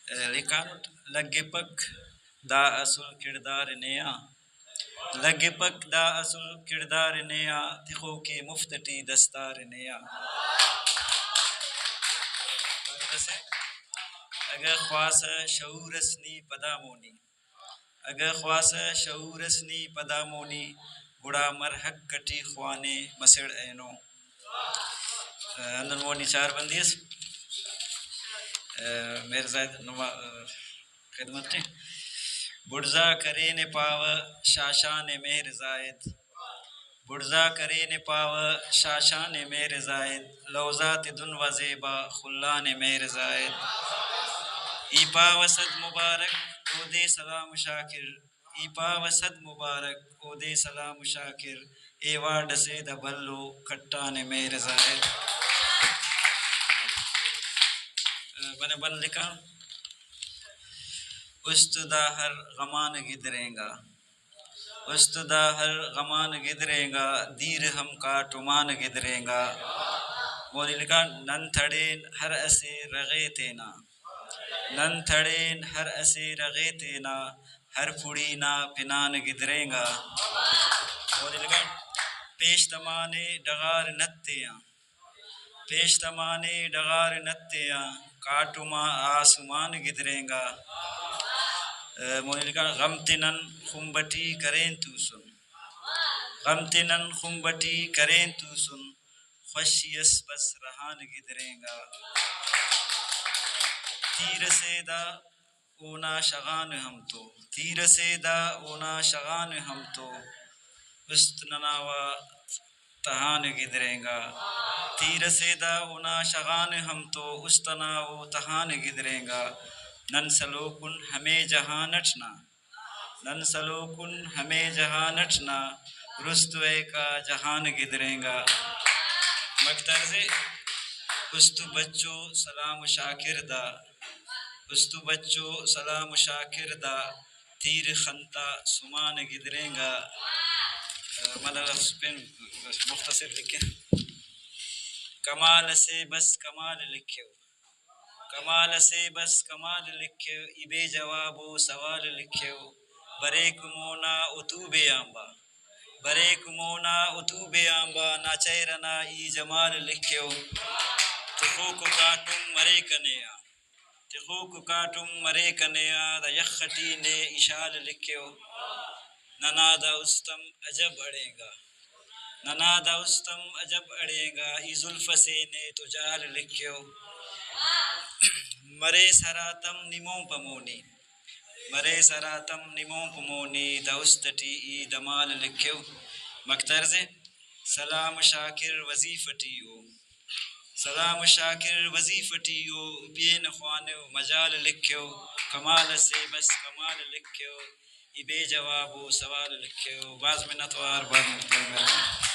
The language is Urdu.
لکھانٹ لگے پک دا اصل کردار نیا لگے پک دا اصل کردار نیا تخو کے مفتٹی دستار نیا اگر خواص شعور اسنی پدامونی اگر خواص شعور اسنی پدامونی گڑا مرحق کٹی خوانے مسڑ اینو اندر مونی چار بندیس میرے زائد نما خدمت نے بڑزا کرے نے پاو شاشان مہر زائد بڑزا کرے نے پاو شاشان مہر زائد لوزات دن و زیبا خلان مہر زائد ای پاو صد مبارک او دے سلام شاکر ای پاو صد مبارک او دے سلام شاکر اے واڈ سے دبلو کٹان مہر زائد بنے بن لکھا استدا ہر غمان گدریں گا استدا ہر غمان گدریں گا دیر ہم کا ٹمان گدریں گا مودی لکھا نن تھڑین ہر اسے رغے تینا نن تھڑین ہر اسے رغے تینا ہر پڑی نا پنان گدریں گا مودی لکھا پیش تمانے ڈغار نتیاں پیش تمانے ڈغار نتیاں کاٹما آسمان گدریں گا مودی لکھا غم تنن خمبٹی کریں تو سن غم تنن خمبٹی کریں تو سن خوشیس بس رہان گدریں گا تیر سیدہ اونا شغان ہم تو تیر سیدہ اونا شغان ہم تو است نناوا تہان گدریں گا تیر سیدہ اونا شغان ہم تو استناو تہان گدریں گا نن سلوکن ہمیں جہان اٹھنا نن سلوکن ہمیں جہان اٹھنا رستوے کا جہان گدریں گا مکتر سے استو بچو سلام شاکر دا استو بچو سلام شاکر دا تیر خنتا سمان گدریں گا مدد پن مختصر لکھے کمال سے بس کمال لکھو کمال سے بس کمال لکھو ای بے جواب و سوال لکھو برے کمونا اتوب آمبا برے کمونا اتوب آمبا نا چہرنا ای جمال لکھو تخوک کاٹم مرے کنیا تخوک کاٹم مرے کنیا دا یخٹی نے اشال لکھو ننادا استم عجب اڑے گا ننادا استم عجب اڑے گا ای زلف سے نے تجال لکھو مرے سراتم نموں پمونی مرے سراتم نموں پمونی دا استٹی ای دمال لکھو مکترز سلام شاکر وظیفتیو سلام شاکر وظیفتیو بین خوانو مجال لکھو کمال سے بس کمال لکھو ای بے جواب و سوال لکھو بعض منتوار بعض مطلب